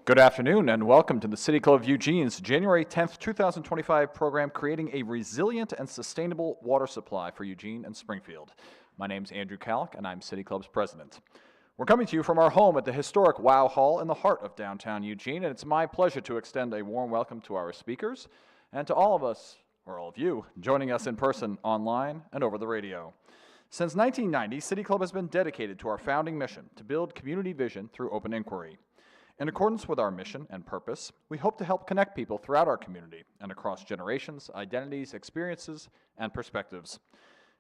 Good afternoon and welcome to the City Club of Eugene's January 10th, 2025 program, Creating a Resilient and Sustainable Water Supply for Eugene and Springfield. My name's Andrew Kalk and I'm City Club's president. We're coming to you from our home at the historic Wow Hall in the heart of downtown Eugene, and it's my pleasure to extend a warm welcome to our speakers and to all of us, or all of you, joining us in person, online, and over the radio. Since 1990, City Club has been dedicated to our founding mission to build community vision through open inquiry. In accordance with our mission and purpose, we hope to help connect people throughout our community and across generations, identities, experiences, and perspectives.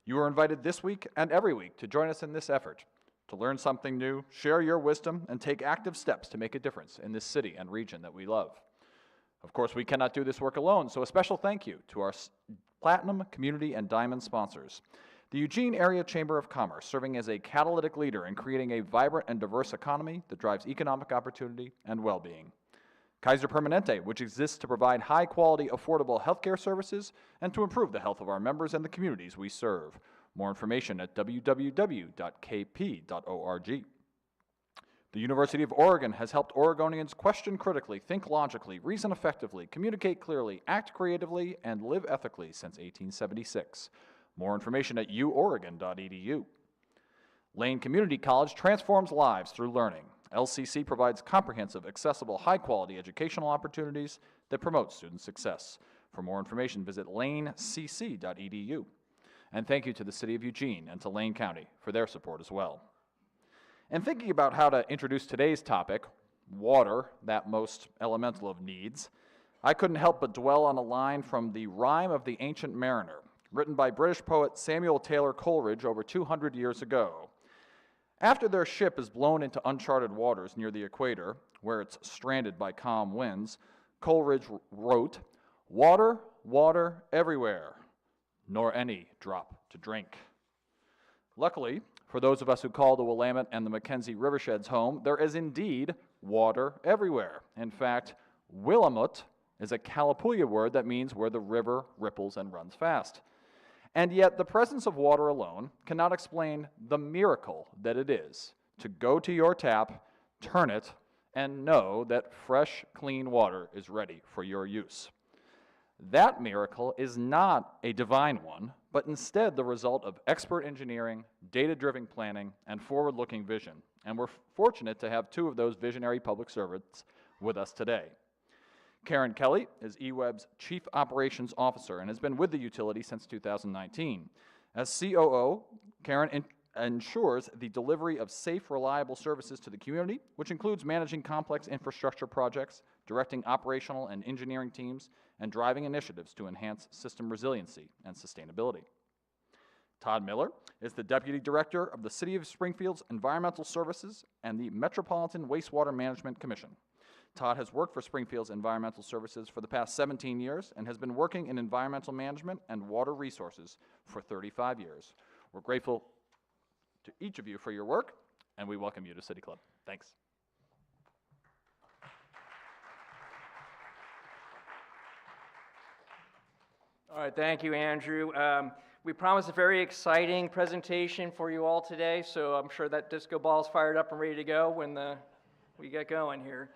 You are invited this week and every week to join us in this effort, to learn something new, share your wisdom, and take active steps to make a difference in this city and region that we love. Of course, we cannot do this work alone, so a special thank you to our Platinum, Community, and Diamond sponsors. The Eugene Area Chamber of Commerce, serving as a catalytic leader in creating a vibrant and diverse economy that drives economic opportunity and well-being. Kaiser Permanente, which exists to provide high-quality, affordable healthcare services and to improve the health of our members and the communities we serve. More information at www.kp.org. The University of Oregon has helped Oregonians question critically, think logically, reason effectively, communicate clearly, act creatively, and live ethically since 1876. More information at uoregon.edu. Lane Community College transforms lives through learning. LCC provides comprehensive, accessible, high-quality educational opportunities that promote student success. For more information, visit lanecc.edu. And thank you to the City of Eugene and to Lane County for their support as well. And thinking about how to introduce today's topic, water, that most elemental of needs, I couldn't help but dwell on a line from the Rime of the Ancient Mariner, written by British poet Samuel Taylor Coleridge over 200 years ago. After their ship is blown into uncharted waters near the equator, where it's stranded by calm winds, Coleridge wrote, "Water, water everywhere, nor any drop to drink." Luckily, for those of us who call the Willamette and the Mackenzie riversheds home, there is indeed water everywhere. In fact, Willamette is a Kalapuya word that means where the river ripples and runs fast. And yet, the presence of water alone cannot explain the miracle that it is to go to your tap, turn it, and know that fresh, clean water is ready for your use. That miracle is not a divine one, but instead the result of expert engineering, data-driven planning, and forward-looking vision. And we're fortunate to have two of those visionary public servants with us today. Karen Kelly is eWeb's Chief Operations Officer and has been with the utility since 2019. As COO, Karen ensures the delivery of safe, reliable services to the community, which includes managing complex infrastructure projects, directing operational and engineering teams, and driving initiatives to enhance system resiliency and sustainability. Todd Miller is the Deputy Director of the City of Springfield's Environmental Services and the Metropolitan Wastewater Management Commission. Todd has worked for Springfield's Environmental Services for the past 17 years and has been working in environmental management and water resources for 35 years. We're grateful to each of you for your work, and we welcome you to City Club. Thanks. All right, thank you, Andrew. We promised a very exciting presentation for you all today, so I'm sure that disco ball's fired up and ready to go when we get going here.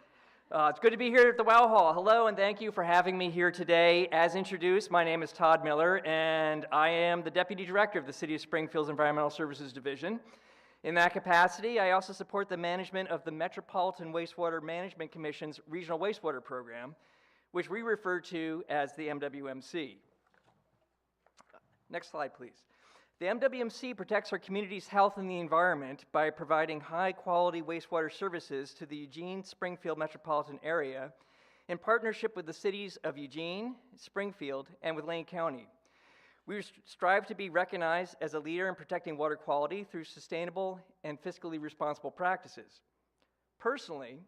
It's good to be here at the Wow Hall. Hello, and thank you for having me here today. As introduced, my name is Todd Miller, and I am the Deputy Director of the City of Springfield's Environmental Services Division. In that capacity, I also support the management of the Metropolitan Wastewater Management Commission's Regional Wastewater Program, which we refer to as the MWMC. Next slide, please. The MWMC protects our community's health and the environment by providing high-quality wastewater services to the Eugene-Springfield metropolitan area in partnership with the cities of Eugene, Springfield, and with Lane County. We strive to be recognized as a leader in protecting water quality through sustainable and fiscally responsible practices. Personally,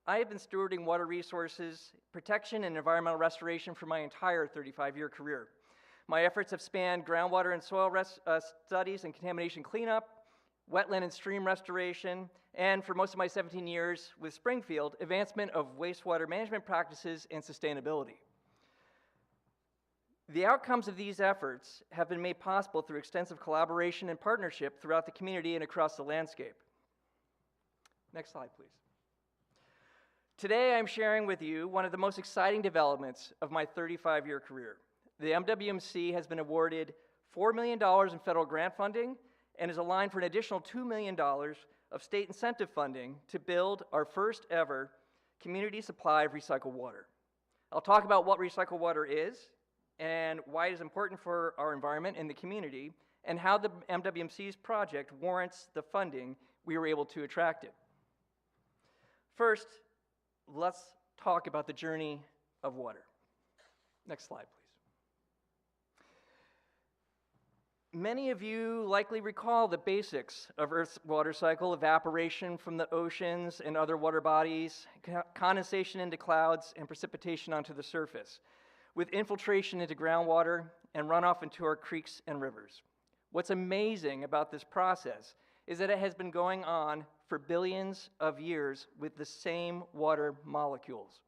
I have been stewarding water resources, protection, and environmental restoration for my entire 35-year career. My efforts have spanned groundwater and soil studies and contamination cleanup, wetland and stream restoration, and for most of my 17 years with Springfield, advancement of wastewater management practices and sustainability. The outcomes of these efforts have been made possible through extensive collaboration and partnership throughout the community and across the landscape. Next slide, please. Today, I'm sharing with you one of the most exciting developments of my 35-year career. The MWMC has been awarded $4 million in federal grant funding and is aligned for an additional $2 million of state incentive funding to build our first ever community supply of recycled water. I'll talk about what recycled water is and why it is important for our environment and the community, and how the MWMC's project warrants the funding we were able to attract it. First, let's talk about the journey of water. Next slide, please. Many of you likely recall the basics of Earth's water cycle: evaporation from the oceans and other water bodies, condensation into clouds, and precipitation onto the surface, with infiltration into groundwater and runoff into our creeks and rivers. What's amazing about this process is that it has been going on for billions of years with the same water molecules.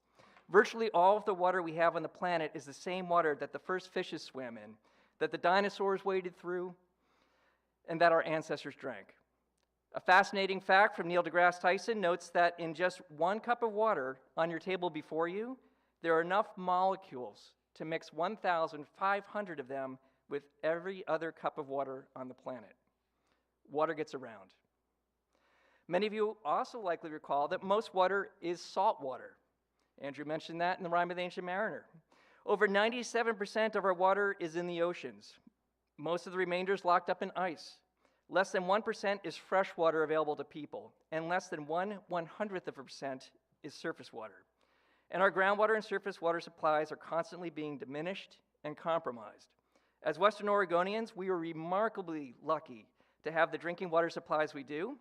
Virtually all of the water we have on the planet is the same water that the first fishes swam in, that the dinosaurs waded through, and that our ancestors drank. A fascinating fact from Neil deGrasse Tyson notes that in just 1 cup of water on your table before you, there are enough molecules to mix 1,500 of them with every other cup of water on the planet. Water gets around. Many of you also likely recall that most water is salt water. Andrew mentioned that in the Rime of the Ancient Mariner. Over 97% of our water is in the oceans. Most of the remainder is locked up in ice. Less than 1% is fresh water available to people, and less than 1/100% is surface water. And our groundwater and surface water supplies are constantly being diminished and compromised. As Western Oregonians, we are remarkably lucky to have the drinking water supplies we do,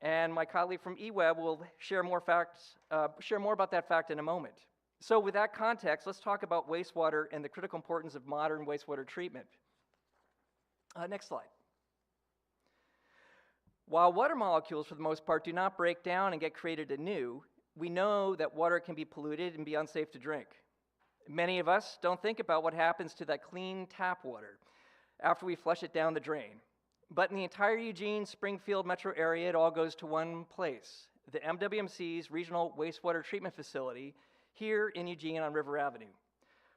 and my colleague from eWeb will share more about that fact in a moment. So with that context, let's talk about wastewater and the critical importance of modern wastewater treatment. Next slide. While water molecules, for the most part, do not break down and get created anew, we know that water can be polluted and be unsafe to drink. Many of us don't think about what happens to that clean tap water after we flush it down the drain. But in the entire Eugene, Springfield metro area, it all goes to one place: the MWMC's Regional Wastewater Treatment Facility here in Eugene on River Avenue.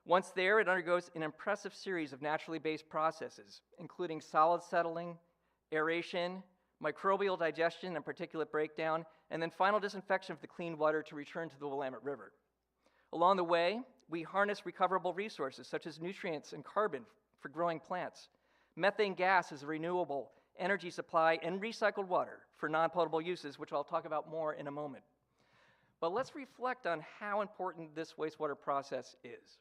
Once there, it undergoes an impressive series of naturally based processes, including solid settling, aeration, microbial digestion and particulate breakdown, and then final disinfection of the clean water to return to the Willamette River. Along the way, we harness recoverable resources such as nutrients and carbon for growing plants, methane gas as a renewable energy supply, and recycled water for non-potable uses, which I'll talk about more in a moment. But let's reflect on how important this wastewater process is.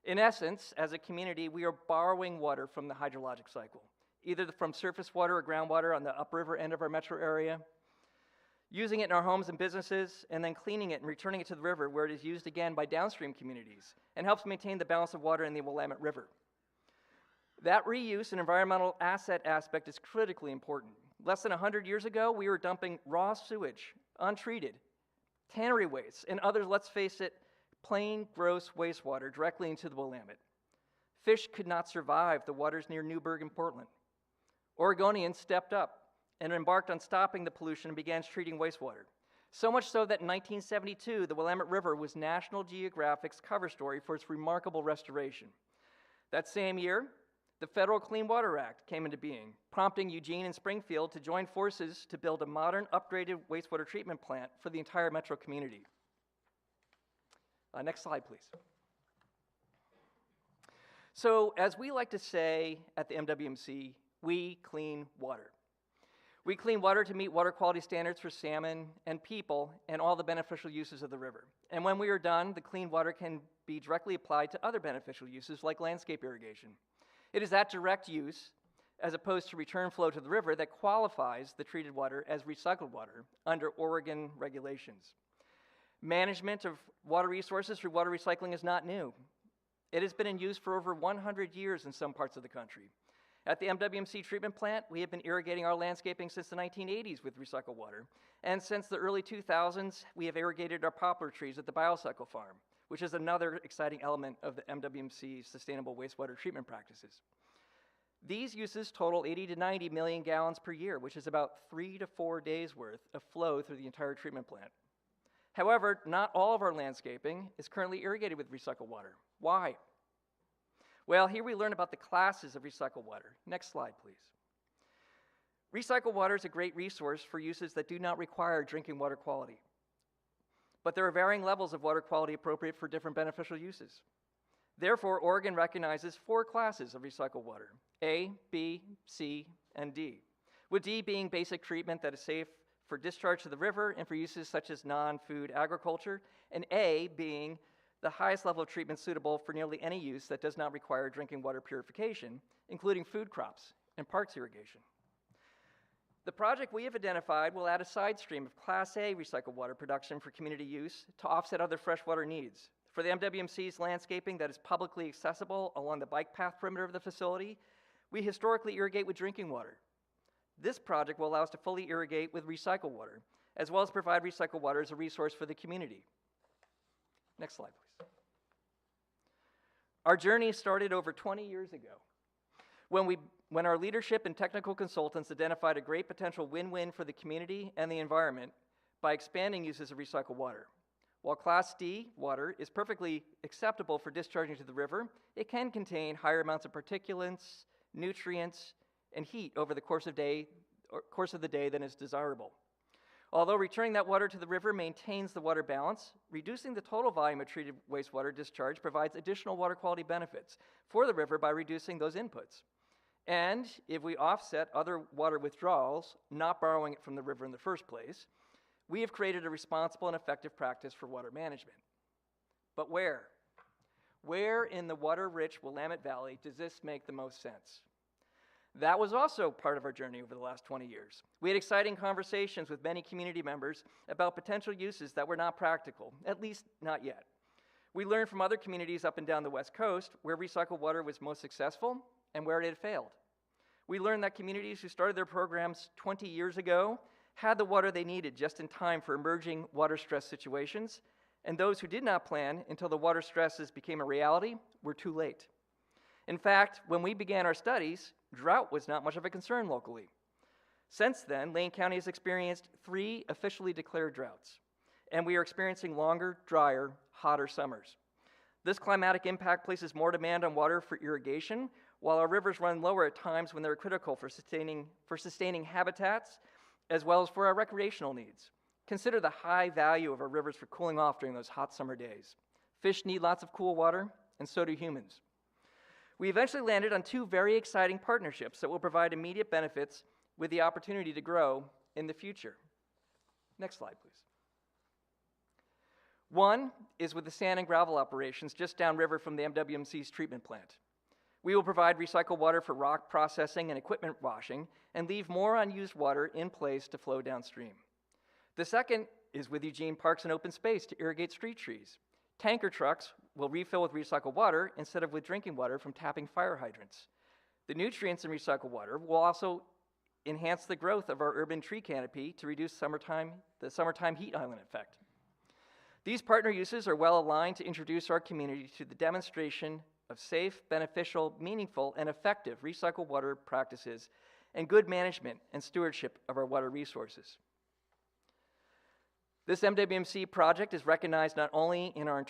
In essence, as a community, we are borrowing water from the hydrologic cycle, either from surface water or groundwater on the upriver end of our metro area, using it in our homes and businesses, and then cleaning it and returning it to the river, where it is used again by downstream communities and helps maintain the balance of water in the Willamette River. That reuse and environmental asset aspect is critically important. Less than 100 years ago, we were dumping raw sewage, untreated, tannery waste, and other, let's face it, plain, gross wastewater directly into the Willamette. Fish could not survive the waters near Newburgh and Portland. Oregonians stepped up and embarked on stopping the pollution and began treating wastewater. So much so that in 1972, the Willamette River was National Geographic's cover story for its remarkable restoration. That same year, the Federal Clean Water Act came into being, prompting Eugene and Springfield to join forces to build a modern, upgraded wastewater treatment plant for the entire metro community. Next slide, please. So, as we like to say at the MWMC, we clean water. We clean water to meet water quality standards for salmon and people and all the beneficial uses of the river. And when we are done, the clean water can be directly applied to other beneficial uses like landscape irrigation. It is that direct use, as opposed to return flow to the river, that qualifies the treated water as recycled water under Oregon regulations. Management of water resources through water recycling is not new. It has been in use for over 100 years in some parts of the country. At the MWMC treatment plant, we have been irrigating our landscaping since the 1980s with recycled water. And since the early 2000s, we have irrigated our poplar trees at the BioCycle farm, which is another exciting element of the MWMC's sustainable wastewater treatment practices. These uses total 80 to 90 million gallons per year, which is about 3 to 4 days worth of flow through the entire treatment plant. However, not all of our landscaping is currently irrigated with recycled water. Why? Well, here we learn about the classes of recycled water. Next slide, please. Recycled water is a great resource for uses that do not require drinking water quality. But there are varying levels of water quality appropriate for different beneficial uses. Therefore, Oregon recognizes 4 classes of recycled water: A, B, C, and D, with D being basic treatment that is safe for discharge to the river and for uses such as non-food agriculture, and A being the highest level of treatment suitable for nearly any use that does not require drinking water purification, including food crops and parks irrigation. The project we have identified will add a side stream of Class A recycled water production for community use to offset other freshwater needs. For the MWMC's landscaping that is publicly accessible along the bike path perimeter of the facility, we historically irrigate with drinking water. This project will allow us to fully irrigate with recycled water, as well as provide recycled water as a resource for the community. Next slide, please. Our journey started over 20 years ago when our leadership and technical consultants identified a great potential win-win for the community and the environment by expanding uses of recycled water. While Class D water is perfectly acceptable for discharging to the river, it can contain higher amounts of particulates, nutrients, and heat over the course of the day than is desirable. Although returning that water to the river maintains the water balance, reducing the total volume of treated wastewater discharge provides additional water quality benefits for the river by reducing those inputs. And if we offset other water withdrawals, not borrowing it from the river in the first place, we have created a responsible and effective practice for water management. But where? Where in the water-rich Willamette Valley does this make the most sense? That was also part of our journey over the last 20 years. We had exciting conversations with many community members about potential uses that were not practical, at least not yet. We learned from other communities up and down the West Coast where recycled water was most successful and where it had failed. We learned that communities who started their programs 20 years ago had the water they needed just in time for emerging water stress situations, and those who did not plan until the water stresses became a reality were too late. In fact, when we began our studies, drought was not much of a concern locally. Since then, Lane County has experienced 3 officially declared droughts, and we are experiencing longer, drier, hotter summers. This climatic impact places more demand on water for irrigation, while our rivers run lower at times when they're critical for sustaining habitats, as well as for our recreational needs. Consider the high value of our rivers for cooling off during those hot summer days. Fish need lots of cool water, and so do humans. We eventually landed on 2 very exciting partnerships that will provide immediate benefits with the opportunity to grow in the future. Next slide, please. One is with the sand and gravel operations just downriver from the MWMC's treatment plant. We will provide recycled water for rock processing and equipment washing and leave more unused water in place to flow downstream. The second is with Eugene Parks and Open Space to irrigate street trees. Tanker trucks will refill with recycled water instead of with drinking water from tapping fire hydrants. The nutrients in recycled water will also enhance the growth of our urban tree canopy to reduce the summertime heat island effect. These partner uses are well aligned to introduce our community to the demonstration of safe, beneficial, meaningful, and effective recycled water practices and good management and stewardship of our water resources. This MWMC project is recognized not only in our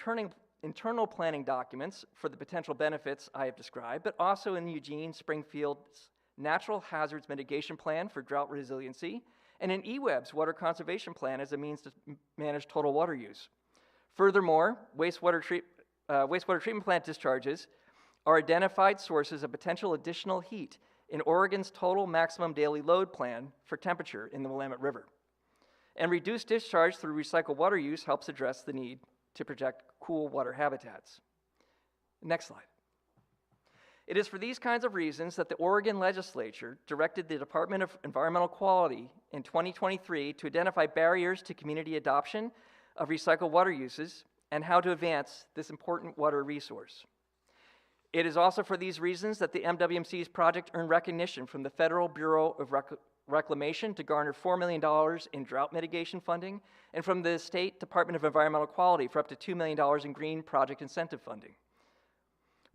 internal planning documents for the potential benefits I have described, but also in Eugene Springfield's Natural Hazards Mitigation Plan for Drought Resiliency and in EWEB's Water Conservation Plan as a means to manage total water use. Furthermore, wastewater treatment plant discharges are identified sources of potential additional heat in Oregon's total maximum daily load plan for temperature in the Willamette River. And reduced discharge through recycled water use helps address the need to protect cool water habitats. Next slide. It is for these kinds of reasons that the Oregon legislature directed the Department of Environmental Quality in 2023 to identify barriers to community adoption of recycled water uses and how to advance this important water resource. It is also for these reasons that the MWMC's project earned recognition from the Federal Bureau of Reclamation to garner $4 million in drought mitigation funding, and from the State Department of Environmental Quality for up to $2 million in green project incentive funding.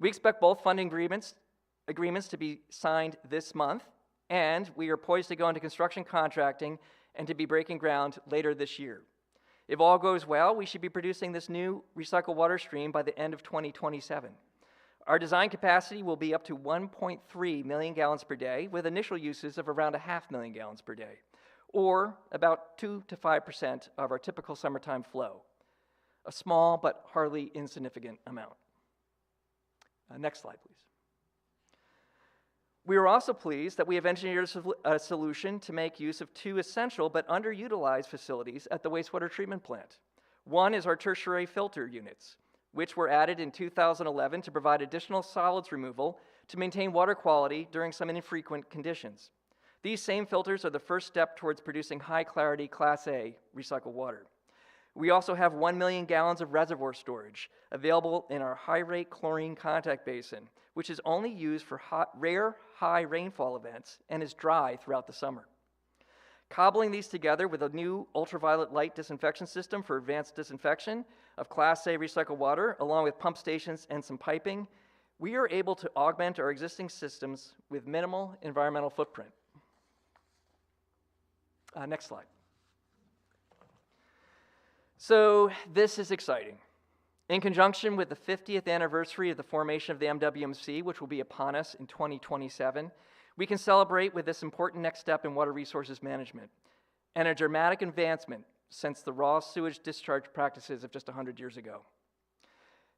We expect both funding agreements to be signed this month, and we are poised to go into construction contracting and to be breaking ground later this year. If all goes well, we should be producing this new recycled water stream by the end of 2027. Our design capacity will be up to 1.3 million gallons per day, with initial uses of around 0.5 million gallons per day, or about 2 to 5% of our typical summertime flow. A small but hardly insignificant amount. Next slide, please. We are also pleased that we have engineered a solution to make use of two essential but underutilized facilities at the wastewater treatment plant. One is our tertiary filter units, which were added in 2011 to provide additional solids removal to maintain water quality during some infrequent conditions. These same filters are the first step towards producing high-clarity Class A recycled water. We also have 1 million gallons of reservoir storage available in our high-rate chlorine contact basin, which is only used for rare high rainfall events and is dry throughout the summer. Cobbling these together with a new ultraviolet light disinfection system for advanced disinfection of Class A recycled water, along with pump stations and some piping, we are able to augment our existing systems with minimal environmental footprint. Next slide. So this is exciting. In conjunction with the 50th anniversary of the formation of the MWMC, which will be upon us in 2027, we can celebrate with this important next step in water resources management and a dramatic advancement since the raw sewage discharge practices of just 100 years ago.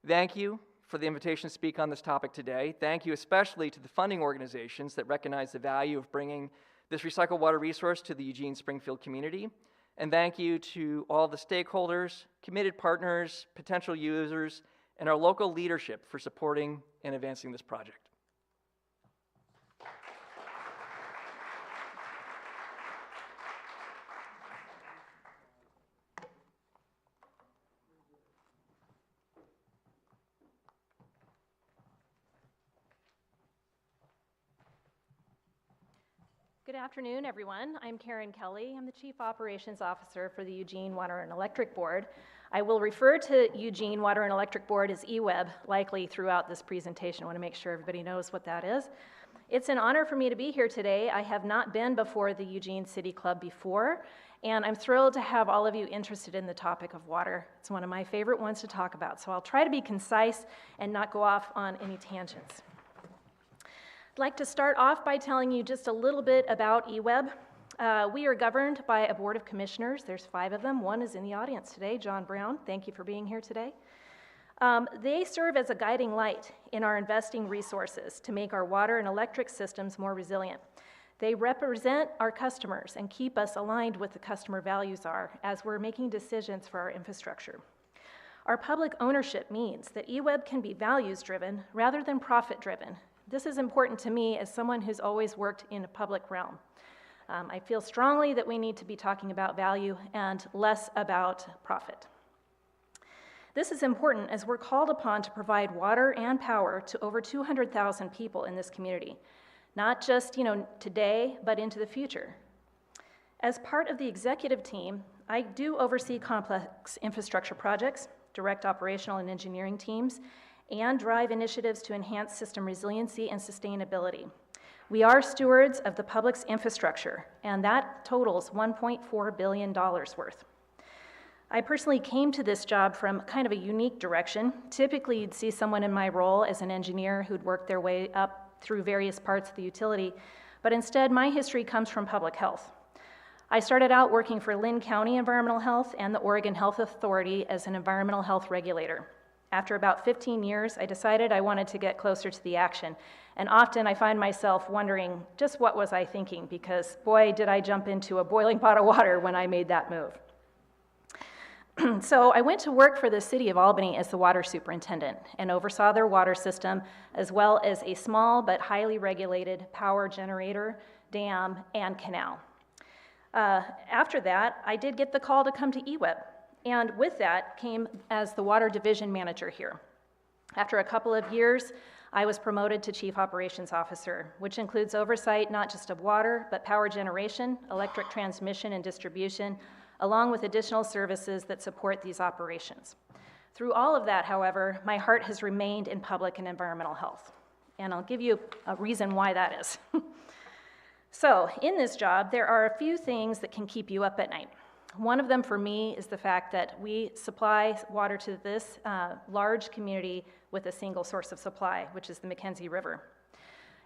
Thank you for the invitation to speak on this topic today. Thank you especially to the funding organizations that recognize the value of bringing this recycled water resource to the Eugene Springfield community. And thank you to all the stakeholders, committed partners, potential users, and our local leadership for supporting and advancing this project. Good afternoon, everyone. I'm Karen Kelly. I'm the Chief Operations Officer for the Eugene Water and Electric Board. I will refer to Eugene Water and Electric Board as EWEB likely throughout this presentation. I want to make sure everybody knows what that is. It's an honor for me to be here today. I have not been before the Eugene City Club before, and I'm thrilled to have all of you interested in the topic of water. It's one of my favorite ones to talk about, so I'll try to be concise and not go off on any tangents. I'd like to start off by telling you just a little bit about EWEB. We are governed by a board of commissioners. There's 5 of them. One is in the audience today, John Brown. Thank you for being here today. They serve as a guiding light in our investing resources to make our water and electric systems more resilient. They represent our customers and keep us aligned with the customer values are as we're making decisions for our infrastructure. Our public ownership means that EWEB can be values-driven rather than profit-driven. This is important to me as someone who's always worked in a public realm. I feel strongly that we need to be talking about value and less about profit. This is important as we're called upon to provide water and power to over 200,000 people in this community, not just today, but into the future. As part of the executive team, I do oversee complex infrastructure projects, direct operational and engineering teams, and drive initiatives to enhance system resiliency and sustainability. We are stewards of the public's infrastructure, and that totals $1.4 billion worth. I personally came to this job from kind of a unique direction. Typically, you'd see someone in my role as an engineer who'd worked their way up through various parts of the utility, but instead, my history comes from public health. I started out working for Lynn County Environmental Health and the Oregon Health Authority as an environmental health regulator. After about 15 years, I decided I wanted to get closer to the action. And often I find myself wondering, just what was I thinking? Because boy, did I jump into a boiling pot of water when I made that move. So I went to work for the city of Albany as the water superintendent and oversaw their water system, as well as a small but highly regulated power generator, dam, and canal. After that, I did get the call to come to EWEB. And with that came as the water division manager here. After a couple of years, I was promoted to chief operations officer, which includes oversight not just of water, but power generation, electric transmission and distribution, along with additional services that support these operations. Through all of that, however, my heart has remained in public and environmental health. And I'll give you a reason why that is. So, in this job, there are a few things that can keep you up at night. One of them for me is the fact that we supply water to this large community with a single source of supply, which is the Mackenzie River.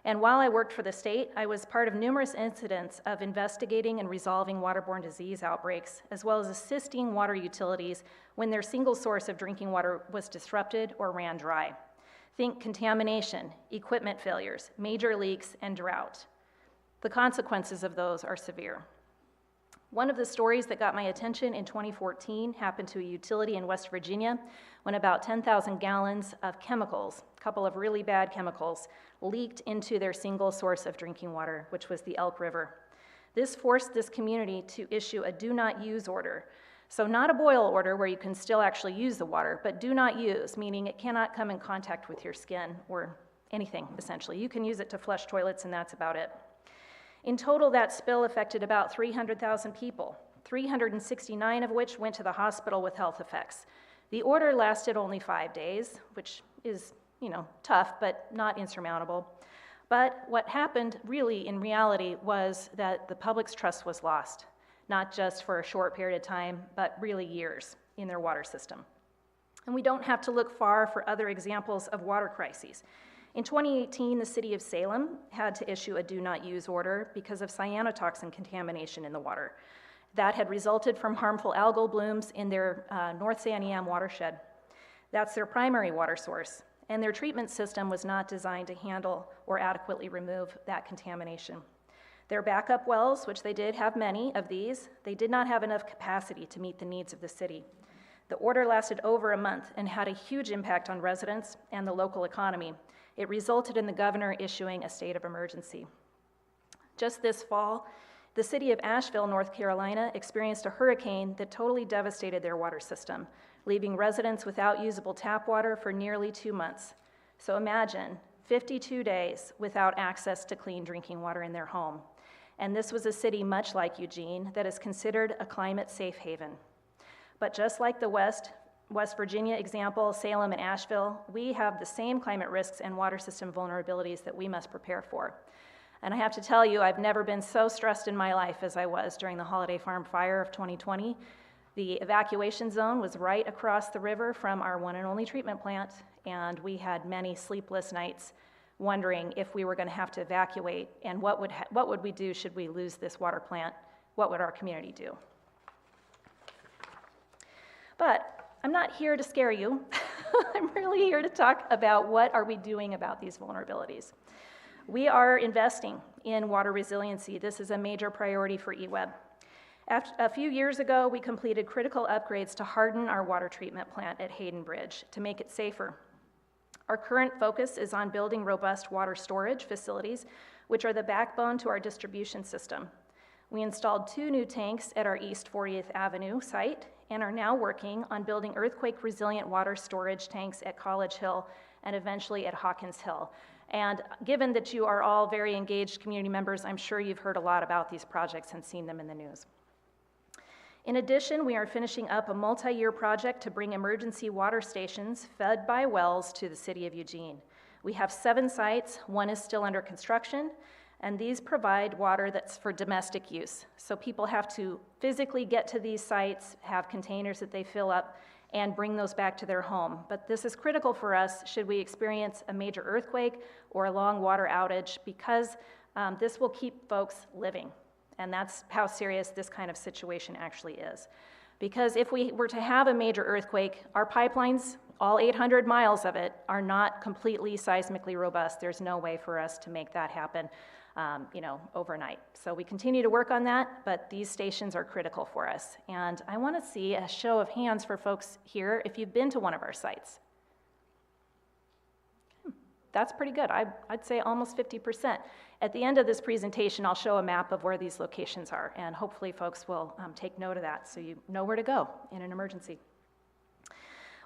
And while I worked for the state, I was part of numerous incidents of investigating and resolving waterborne disease outbreaks, as well as assisting water utilities when their single source of drinking water was disrupted or ran dry. Think contamination, equipment failures, major leaks, and drought. The consequences of those are severe. One of the stories that got my attention in 2014 happened to a utility in West Virginia when about 10,000 gallons of chemicals, a couple of really bad chemicals, leaked into their single source of drinking water, which was the Elk River. This forced this community to issue a do not use order. So not a boil order where you can still actually use the water, but do not use, meaning it cannot come in contact with your skin or anything, essentially. You can use it to flush toilets and that's about it. In total, that spill affected about 300,000 people, 369 of which went to the hospital with health effects. The order lasted only 5 days, which is, tough, but not insurmountable. But what happened really in reality was that the public's trust was lost, not just for a short period of time, but really years in their water system. And we don't have to look far for other examples of water crises. In 2018, the city of Salem had to issue a do not use order because of cyanotoxin contamination in the water. That had resulted from harmful algal blooms in their North Santiam watershed. That's their primary water source, and their treatment system was not designed to handle or adequately remove that contamination. Their backup wells, which they did have many of these, they did not have enough capacity to meet the needs of the city. The order lasted over a month and had a huge impact on residents and the local economy. It resulted in the governor issuing a state of emergency. Just this fall, the city of Asheville, North Carolina, experienced a hurricane that totally devastated their water system, leaving residents without usable tap water for nearly 2 months. So imagine 52 days without access to clean drinking water in their home. And this was a city much like Eugene that is considered a climate safe haven. But just like the West Virginia example, Salem and Asheville, we have the same climate risks and water system vulnerabilities that we must prepare for. And I have to tell you, I've never been so stressed in my life as I was during the Holiday Farm fire of 2020. The evacuation zone was right across the river from our one and only treatment plant, and we had many sleepless nights wondering if we were going to have to evacuate and what would we do should we lose this water plant? What would our community do? But I'm not here to scare you. I'm really here to talk about what are we doing about these vulnerabilities. We are investing in water resiliency. This is a major priority for EWEB. A few years ago, we completed critical upgrades to harden our water treatment plant at Hayden Bridge to make it safer. Our current focus is on building robust water storage facilities, which are the backbone to our distribution system. We installed 2 new tanks at our East 40th Avenue site and are now working on building earthquake-resilient water storage tanks at College Hill and eventually at Hawkins Hill. And given that you are all very engaged community members, I'm sure you've heard a lot about these projects and seen them in the news. In addition, we are finishing up a multi-year project to bring emergency water stations fed by wells to the city of Eugene. We have 7 sites, 1 is still under construction, and these provide water that's for domestic use. So people have to physically get to these sites, have containers that they fill up, and bring those back to their home. But this is critical for us should we experience a major earthquake or a long water outage, because this will keep folks living. And that's how serious this kind of situation actually is. Because if we were to have a major earthquake, our pipelines, all 800 miles of it, are not completely seismically robust. There's no way for us to make that happen overnight. So we continue to work on that, but these stations are critical for us. And I want to see a show of hands for folks here if you've been to one of our sites. That's pretty good. I'd say almost 50%. At the end of this presentation, I'll show a map of where these locations are, and hopefully folks will take note of that so you know where to go in an emergency.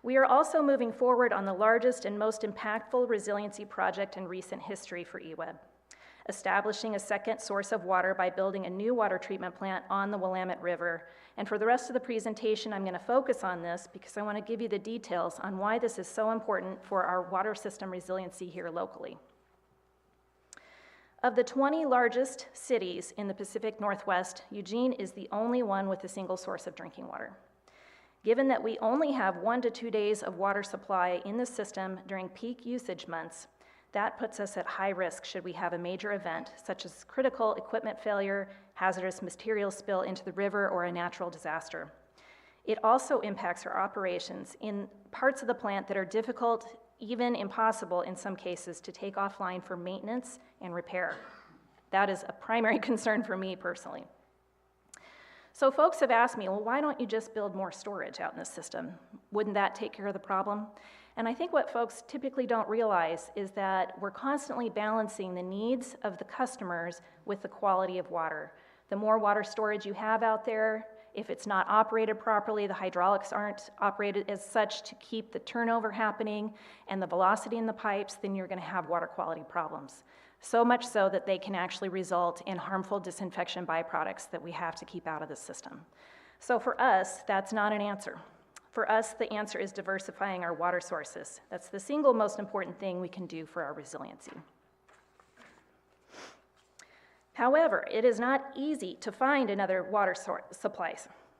We are also moving forward on the largest and most impactful resiliency project in recent history for EWEB, establishing a second source of water by building a new water treatment plant on the Willamette River. And for the rest of the presentation, I'm going to focus on this because I want to give you the details on why this is so important for our water system resiliency here locally. Of the 20 largest cities in the Pacific Northwest, Eugene is the only one with a single source of drinking water. Given that we only have 1 to 2 days of water supply in the system during peak usage months, that puts us at high risk should we have a major event, such as critical equipment failure, hazardous material spill into the river, or a natural disaster. It also impacts our operations in parts of the plant that are difficult, even impossible in some cases, to take offline for maintenance and repair. That is a primary concern for me personally. So folks have asked me, well, why don't you just build more storage out in the system? Wouldn't that take care of the problem? And I think what folks typically don't realize is that we're constantly balancing the needs of the customers with the quality of water. The more water storage you have out there, if it's not operated properly, the hydraulics aren't operated as such to keep the turnover happening and the velocity in the pipes, then you're going to have water quality problems. So much so that they can actually result in harmful disinfection byproducts that we have to keep out of the system. So for us, that's not an answer. For us, the answer is diversifying our water sources. That's the single most important thing we can do for our resiliency. However, it is not easy to find another water supply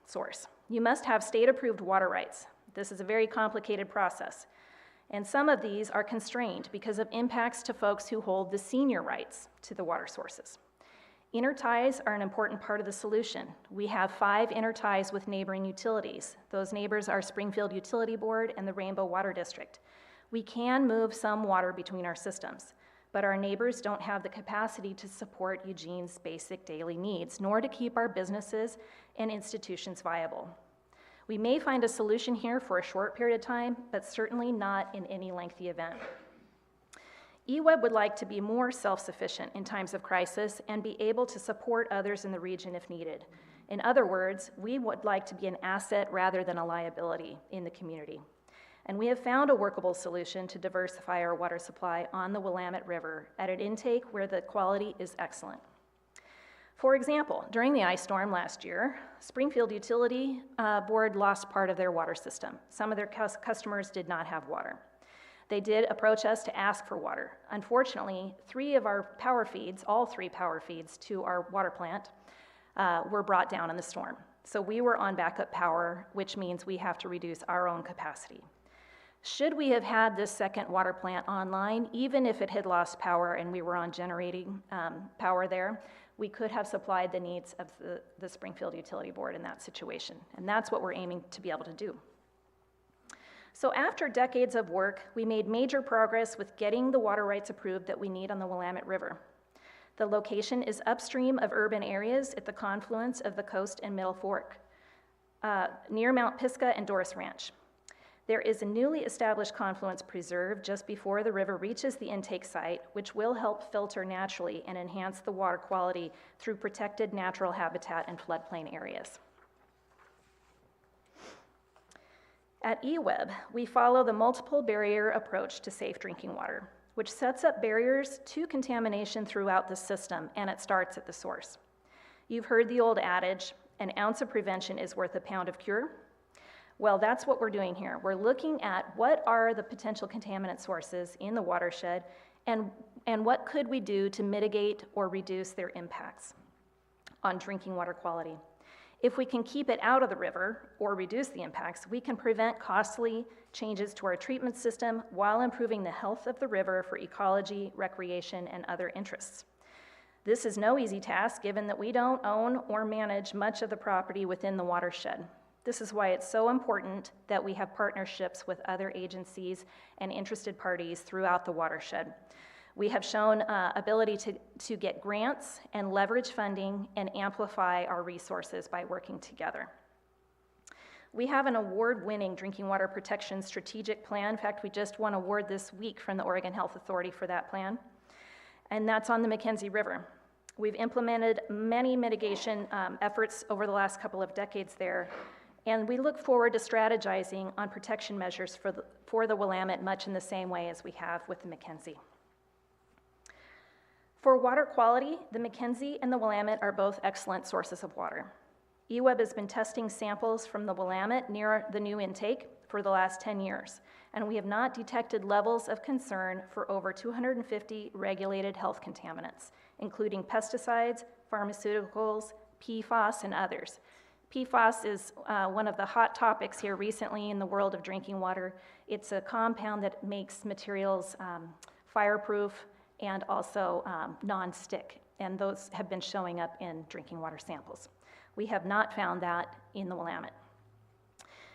source. You must have state-approved water rights. This is a very complicated process. And some of these are constrained because of impacts to folks who hold the senior rights to the water sources. Interties are an important part of the solution. We have 5 interties with neighboring utilities. Those neighbors are Springfield Utility Board and the Rainbow Water District. We can move some water between our systems, but our neighbors don't have the capacity to support Eugene's basic daily needs, nor to keep our businesses and institutions viable. We may find a solution here for a short period of time, but certainly not in any lengthy event. EWEB would like to be more self-sufficient in times of crisis and be able to support others in the region if needed. In other words, we would like to be an asset rather than a liability in the community. And we have found a workable solution to diversify our water supply on the Willamette River at an intake where the quality is excellent. For example, during the ice storm last year, Springfield Utility Board lost part of their water system. Some of their customers did not have water. They did approach us to ask for water. Unfortunately, 3 of our power feeds, all 3 power feeds to our water plant, were brought down in the storm. So we were on backup power, which means we have to reduce our own capacity. Should we have had this second water plant online, even if it had lost power and we were on generating power there, we could have supplied the needs of the Springfield Utility Board in that situation. And that's what we're aiming to be able to do. So after decades of work, we made major progress with getting the water rights approved that we need on the Willamette River. The location is upstream of urban areas at the confluence of the Coast and Middle Fork, near Mount Pisgah and Doris Ranch. There is a newly established confluence preserve just before the river reaches the intake site, which will help filter naturally and enhance the water quality through protected natural habitat and floodplain areas. At EWEB, we follow the multiple barrier approach to safe drinking water, which sets up barriers to contamination throughout the system, and it starts at the source. You've heard the old adage, an ounce of prevention is worth a pound of cure. Well, that's what we're doing here. We're looking at what are the potential contaminant sources in the watershed and what could we do to mitigate or reduce their impacts on drinking water quality. If we can keep it out of the river or reduce the impacts, we can prevent costly changes to our treatment system while improving the health of the river for ecology, recreation, and other interests. This is no easy task given that we don't own or manage much of the property within the watershed. This is why it's so important that we have partnerships with other agencies and interested parties throughout the watershed. We have shown ability to get grants and leverage funding and amplify our resources by working together. We have an award-winning drinking water protection strategic plan. In fact, we just won an award this week from the Oregon Health Authority for that plan, and that's on the McKenzie River. We've implemented many mitigation efforts over the last couple of decades there, and we look forward to strategizing on protection measures for the Willamette much in the same way as we have with the McKenzie. For water quality, the McKenzie and the Willamette are both excellent sources of water. EWEB has been testing samples from the Willamette near the new intake for the last 10 years, and we have not detected levels of concern for over 250 regulated health contaminants, including pesticides, pharmaceuticals, PFAS, and others. PFAS is one of the hot topics here recently in the world of drinking water. It's a compound that makes materials fireproof and also non-stick, and those have been showing up in drinking water samples. We have not found that in the Willamette.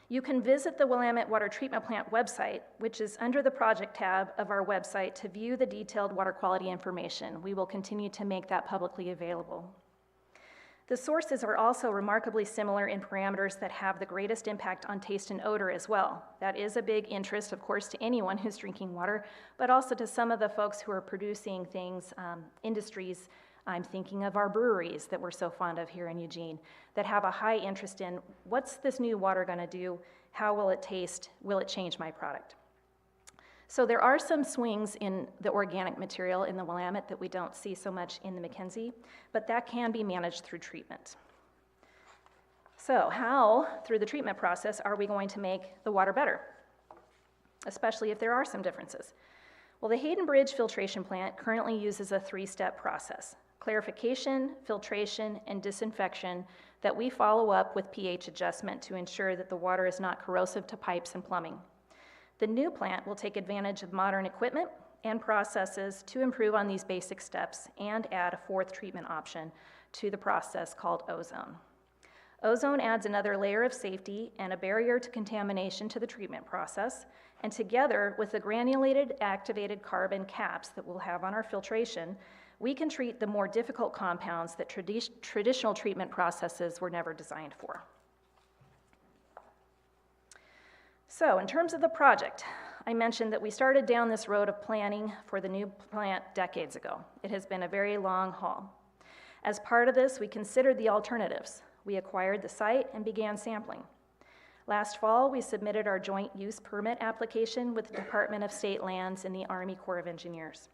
You can visit the Willamette Water Treatment Plant website, which is under the project tab of our website, to view the detailed water quality information. We will continue to make that publicly available. The sources are also remarkably similar in parameters that have the greatest impact on taste and odor as well. That is a big interest, of course, to anyone who's drinking water, but also to some of the folks who are producing things, industries. I'm thinking of our breweries that we're so fond of here in Eugene, that have a high interest in what's this new water going to do, how will it taste, will it change my product? So there are some swings in the organic material in the Willamette that we don't see so much in the Mackenzie, but that can be managed through treatment. So how, through the treatment process, are we going to make the water better, especially if there are some differences? Well, the Hayden Bridge filtration plant currently uses a 3-step process: clarification, filtration, and disinfection that we follow up with pH adjustment to ensure that the water is not corrosive to pipes and plumbing. The new plant will take advantage of modern equipment and processes to improve on these basic steps and add a 4th treatment option to the process called ozone. Ozone adds another layer of safety and a barrier to contamination to the treatment process, and together with the granulated activated carbon caps that we'll have on our filtration, we can treat the more difficult compounds that traditional treatment processes were never designed for. So in terms of the project, I mentioned that we started down this road of planning for the new plant decades ago. It has been a very long haul. As part of this, we considered the alternatives. We acquired the site and began sampling. Last fall, we submitted our joint use permit application with the Department of State Lands and the Army Corps of Engineers.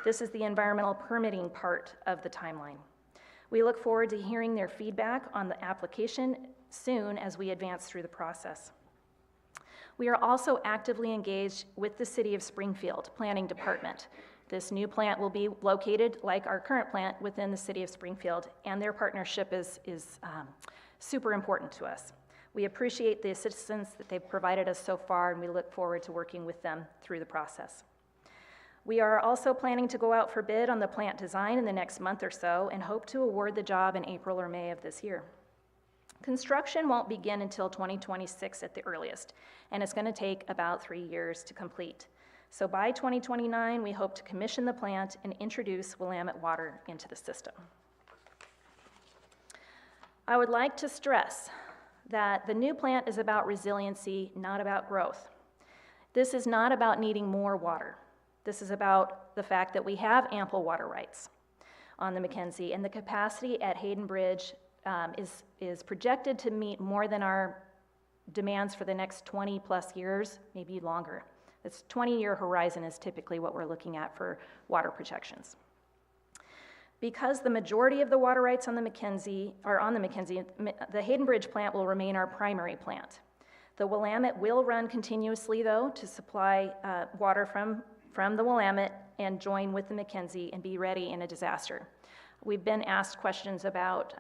This is the environmental permitting part of the timeline. We look forward to hearing their feedback on the application soon as we advance through the process. We are also actively engaged with the City of Springfield Planning Department. This new plant will be located, like our current plant, within the City of Springfield, and their partnership is super important to us. We appreciate the assistance that they've provided us so far, and we look forward to working with them through the process. We are also planning to go out for bid on the plant design in the next month or so and hope to award the job in April or May of this year. Construction won't begin until 2026 at the earliest, and it's going to take about 3 years to complete. So by 2029, we hope to commission the plant and introduce Willamette water into the system. I would like to stress that the new plant is about resiliency, not about growth. This is not about needing more water. This is about the fact that we have ample water rights on the Mackenzie, and the capacity at Hayden Bridge is projected to meet more than our demands for the next 20 plus years, maybe longer. This 20-year horizon is typically what we're looking at for water projections. Because the majority of the water rights on the Mackenzie, the Hayden Bridge plant will remain our primary plant. The Willamette will run continuously, though, to supply water from the Willamette and join with the Mackenzie and be ready in a disaster. We've been asked questions about,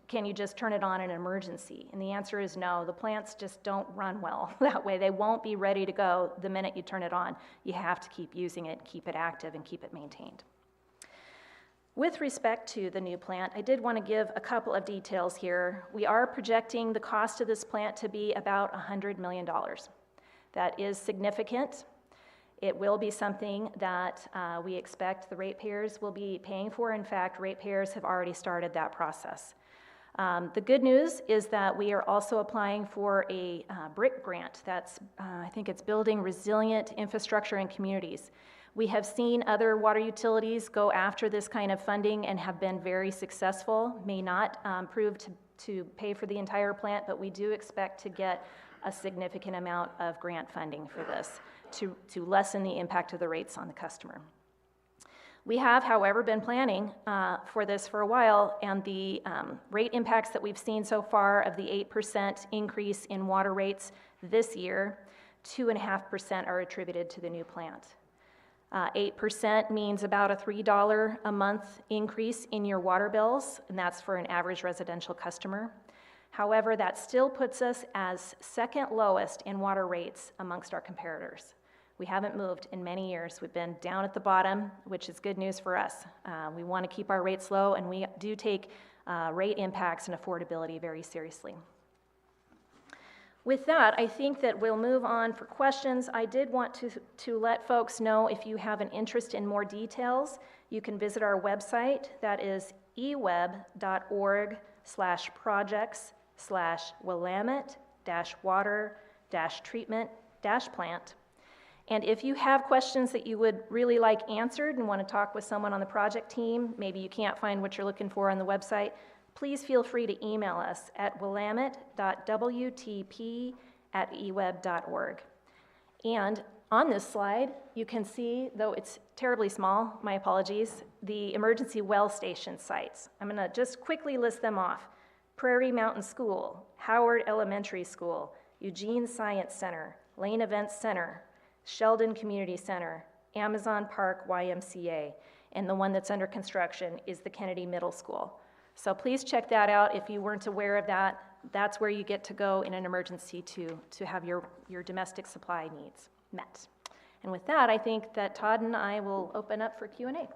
can you just turn it on in an emergency? And the answer is no. The plants just don't run well that way. They won't be ready to go the minute you turn it on. You have to keep using it, keep it active, and keep it maintained. With respect to the new plant, I did want to give a couple of details here. We are projecting the cost of this plant to be about $100 million. That is significant. It will be something that we expect the ratepayers will be paying for. In fact, ratepayers have already started that process. The good news is that we are also applying for a BRIC grant. That's, I think it's Building Resilient Infrastructure in Communities. We have seen other water utilities go after this kind of funding and have been very successful. May not prove to pay for the entire plant, but we do expect to get a significant amount of grant funding for this to lessen the impact of the rates on the customer. We have, however, been planning for this for a while, and the rate impacts that we've seen so far of the 8% increase in water rates this year, 2.5% are attributed to the new plant. 8% means about a $3 a month increase in your water bills, and that's for an average residential customer. However, that still puts us as second lowest in water rates amongst our comparators. We haven't moved in many years. We've been down at the bottom, which is good news for us. We want to keep our rates low, and we do take rate impacts and affordability very seriously. With that, I think that we'll move on for questions. I did want to let folks know, if you have an interest in more details, you can visit our website. That is eweb.org/projects/Willamette-water-treatment-plant. And if you have questions that you would really like answered and want to talk with someone on the project team, maybe you can't find what you're looking for on the website, please feel free to email us at willamette.wtp@eweb.org. And on this slide, you can see, though it's terribly small, my apologies, the emergency well station sites. I'm going to just quickly list them off. Prairie Mountain School, Howard Elementary School, Eugene Science Center, Lane Events Center, Sheldon Community Center, Amazon Park YMCA, and the one that's under construction is the Kennedy Middle School. So please check that out. If you weren't aware of that, that's where you get to go in an emergency to have your domestic supply needs met. And with that, I think that Todd and I will open up for Q&A.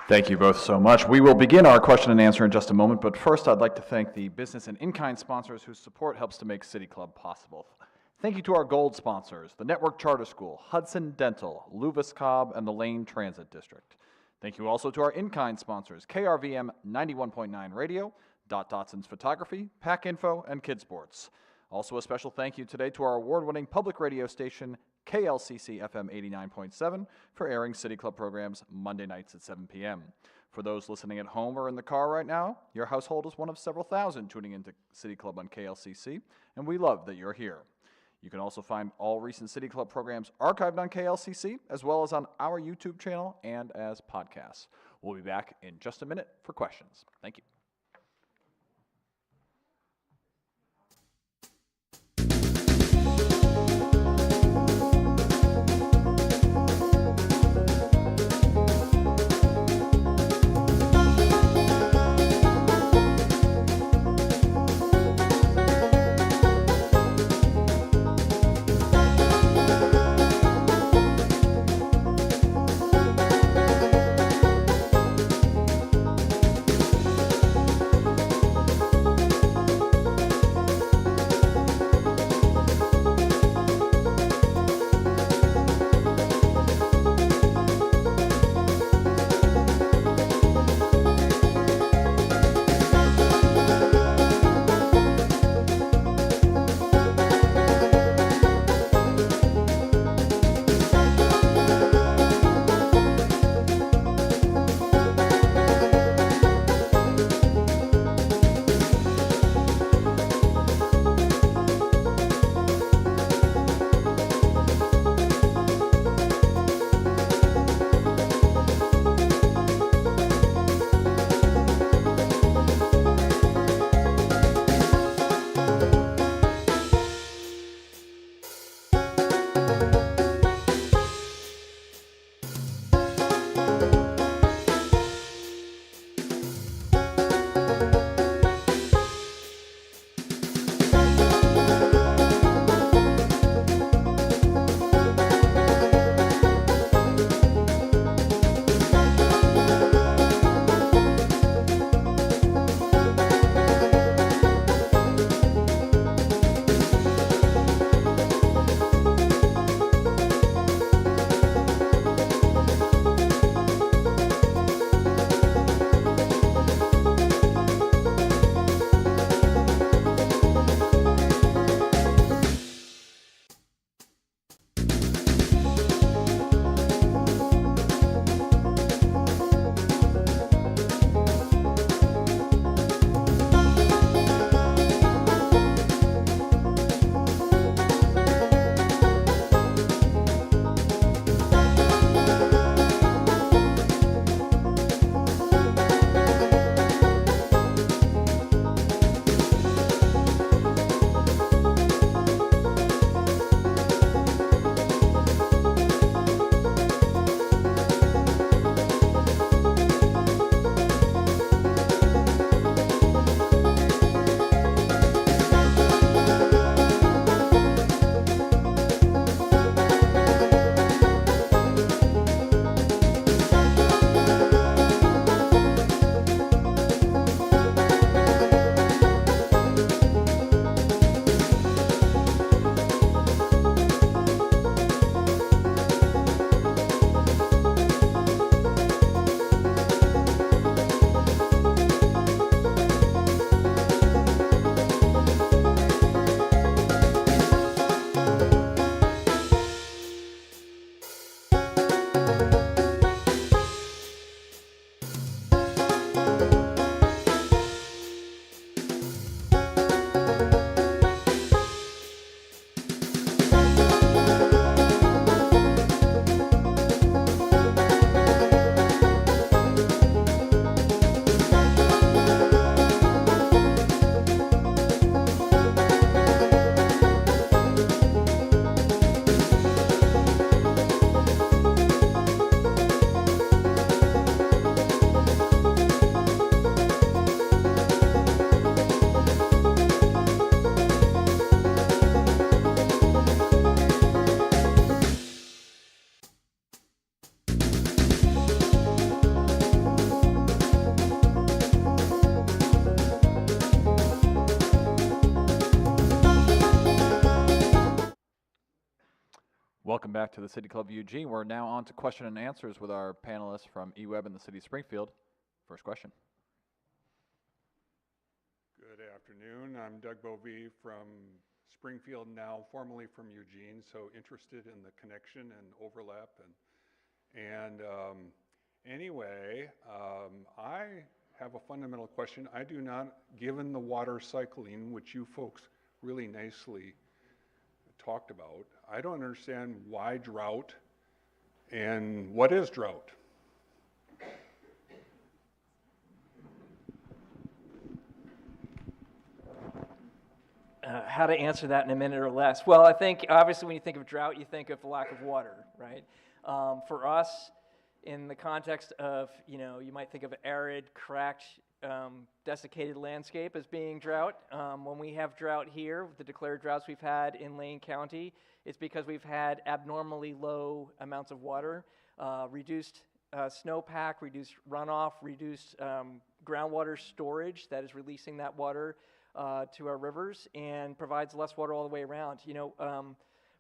Thank you both so much. We will begin our question and answer in just a moment, but first I'd like to thank the business and in-kind sponsors whose support helps to make City Club possible. Thank you to our gold sponsors, the Network Charter School, Hudson Dental, Luvis Cobb, and the Lane Transit District. Thank you also to our in-kind sponsors, KRVM 91.9 Radio, Dotson's Photography, Pack Info, and Kid Sports. Also a special thank you today to our award-winning public radio station, KLCC FM 89.7, for airing City Club programs Monday nights at 7 p.m. For those listening at home or in the car right now, your household is one of several thousand tuning into City Club on KLCC, and we love that you're here. You can also find all recent City Club programs archived on KLCC, as well as on our YouTube channel and as podcasts. We'll be back in just a minute for questions. Thank you. Welcome back to the City Club of Eugene. We're now on to question and answers with our panelists from eWeb and the City of Springfield. First question. Good afternoon. I'm Doug Bovee from Springfield, now formerly from Eugene, so interested in the connection and overlap. Anyway, I have a fundamental question. I do not, given the water cycling, which you folks really nicely talked about, I don't understand why drought and what is drought? How to answer that in a minute or less. Well, I think obviously when you think of drought, you think of lack of water, right? For us, in the context of, you might think of arid, cracked, desiccated landscape as being drought. When we have drought here, with the declared droughts we've had in Lane County, it's because we've had abnormally low amounts of water, reduced snowpack, reduced runoff, reduced groundwater storage that is releasing that water to our rivers and provides less water all the way around.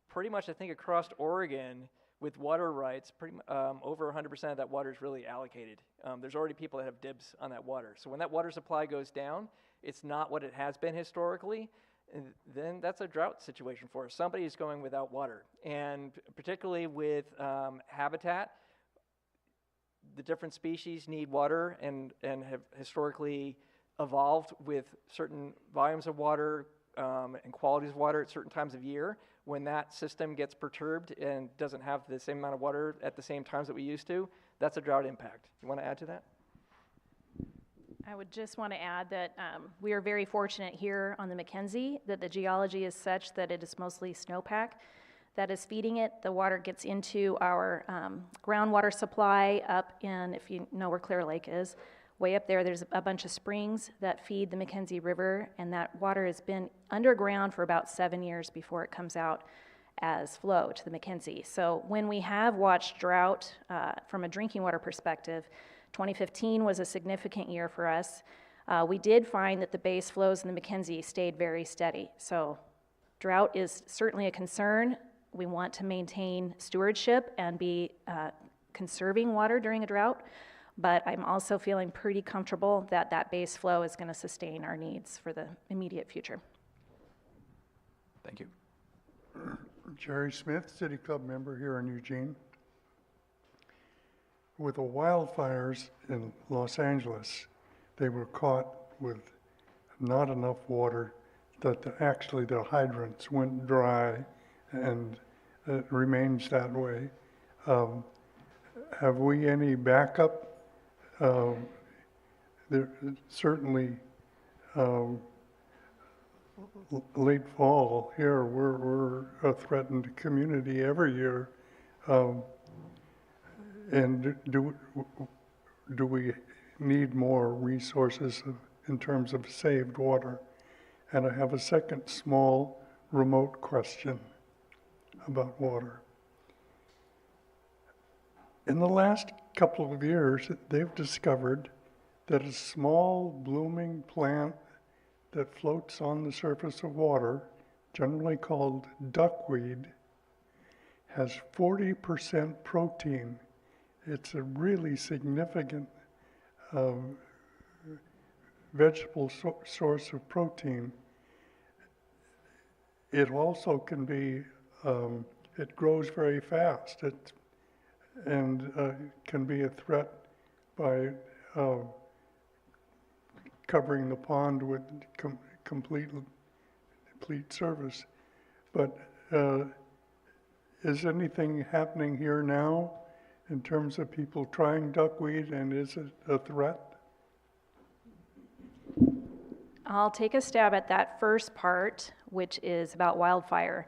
Pretty much I think across Oregon with water rights, over 100% of that water is really allocated. There's already people that have dibs on that water. So when that water supply goes down, it's not what it has been historically, then that's a drought situation for us. Somebody is going without water. And particularly with habitat, the different species need water and have historically evolved with certain volumes of water and qualities of water at certain times of year. When that system gets perturbed and doesn't have the same amount of water at the same times that we used to, that's a drought impact. You want to add to that? I would just want to add that we are very fortunate here on the Mackenzie that the geology is such that it is mostly snowpack that is feeding it. The water gets into our groundwater supply up in, if you know where Clear Lake is, way up there's a bunch of springs that feed the Mackenzie River, and that water has been underground for about 7 years before it comes out as flow to the Mackenzie. So when we have watched drought from a drinking water perspective, 2015 was a significant year for us. We did find that the base flows in the Mackenzie stayed very steady. So drought is certainly a concern. We want to maintain stewardship and be conserving water during a drought. But I'm also feeling pretty comfortable that that base flow is going to sustain our needs for the immediate future. Thank you. Jerry Smith, City Club member here in Eugene. With the wildfires in Los Angeles, they were caught with not enough water that actually the hydrants went dry, and it remains that way. Have we any backup? There certainly late fall here, we're a threatened community every year. And do we need more resources in terms of saved water? And I have a second small remote question about water. In the last couple of years, they've discovered that a small blooming plant that floats on the surface of water, generally called duckweed, has 40% protein. It's a really significant vegetable source of protein. It also can be, it grows very fast. and can be a threat by covering the pond with complete service. But is anything happening here now in terms of people trying duckweed, and is it a threat? I'll take a stab at that first part, which is about wildfire.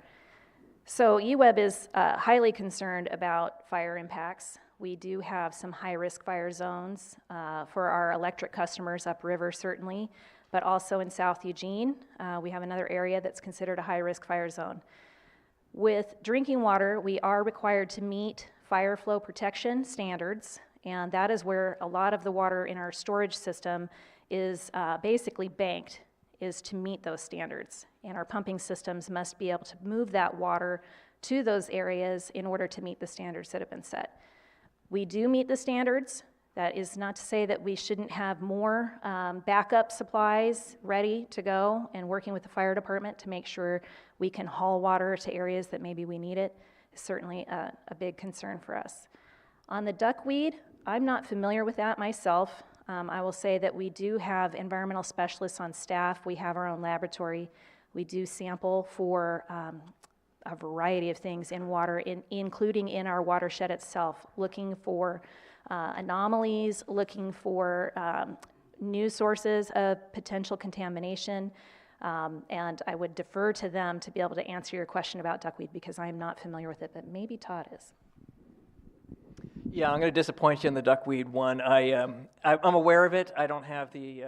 So EWEB is highly concerned about fire impacts. We do have some high-risk fire zones for our electric customers upriver, certainly, but also in South Eugene. We have another area that's considered a high-risk fire zone. With drinking water, we are required to meet fire flow protection standards, and that is where a lot of the water in our storage system is basically banked, is to meet those standards. And our pumping systems must be able to move that water to those areas in order to meet the standards that have been set. We do meet the standards. That is not to say that we shouldn't have more backup supplies ready to go and working with the fire department to make sure we can haul water to areas that maybe we need it. Is certainly a big concern for us. On the duckweed, I'm not familiar with that myself. I will say that we do have environmental specialists on staff. We have our own laboratory. We do sample for a variety of things in water, including in our watershed itself, looking for anomalies, looking for new sources of potential contamination. And I would defer to them to be able to answer your question about duckweed because I'm not familiar with it, but maybe Todd is. Yeah, I'm going to disappoint you in the duckweed one. I'm aware of it. I don't have the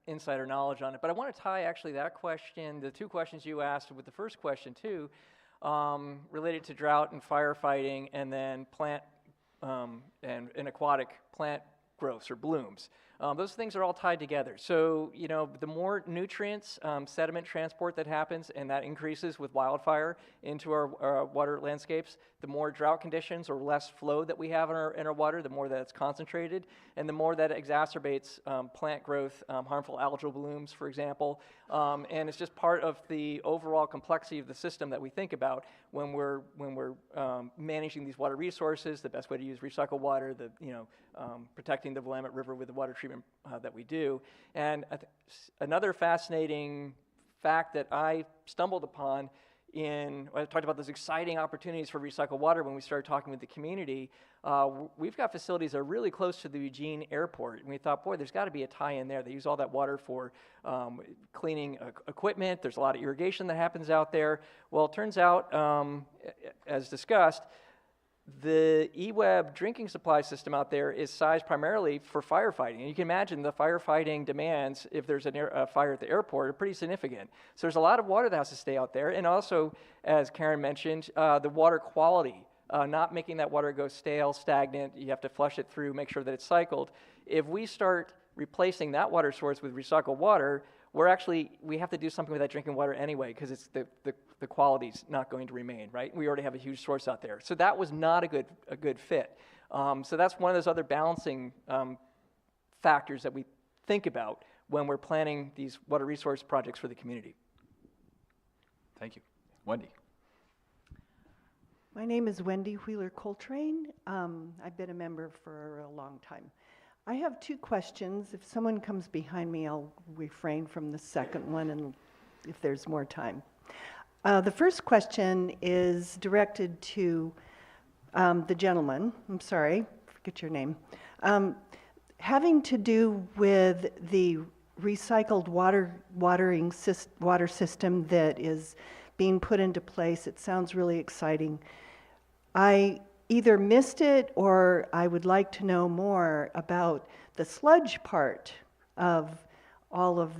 insider knowledge on it, but I want to tie actually that question, the two questions you asked with the first question too, related to drought and firefighting, and then plant and aquatic plant growths or blooms. Those things are all tied together. So, you know, the more nutrients, sediment transport that happens, and that increases with wildfire into our water landscapes, the more drought conditions or less flow that we have in our water, the more that it's concentrated, and the more that it exacerbates plant growth, harmful algal blooms, for example. And it's just part of the overall complexity of the system that we think about when we're managing these water resources. The best way to use recycled water, protecting the Willamette River with the water treatment that we do. And another fascinating fact that I stumbled upon I talked about those exciting opportunities for recycled water when we started talking with the community. We've got facilities that are really close to the Eugene airport, and we thought, boy, there's got to be a tie-in there. They use all that water for cleaning equipment. There's a lot of irrigation that happens out there. Well, it turns out, as discussed, the EWEB drinking supply system out there is sized primarily for firefighting. And you can imagine the firefighting demands, if there's a fire at the airport, are pretty significant. So there's a lot of water that has to stay out there. And also, as Karen mentioned, the water quality, not making that water go stale, stagnant. You have to flush it through, make sure that it's cycled. If we start replacing that water source with recycled water, we have to do something with that drinking water anyway, because it's the quality's not going to remain, right? We already have a huge source out there. So that was not a good fit. So that's one of those other balancing factors that we think about when we're planning these water resource projects for the community. Thank you. Wendy. My name is Wendy Wheeler-Coltrane. I've been a member for a long time. I have two questions. If someone comes behind me, I'll refrain from the second one, and if there's more time. The first question is directed to the gentleman. I'm sorry, forget your name. Having to do with the recycled water system that is being put into place. It sounds really exciting. I either missed it or I would like to know more about the sludge part of all of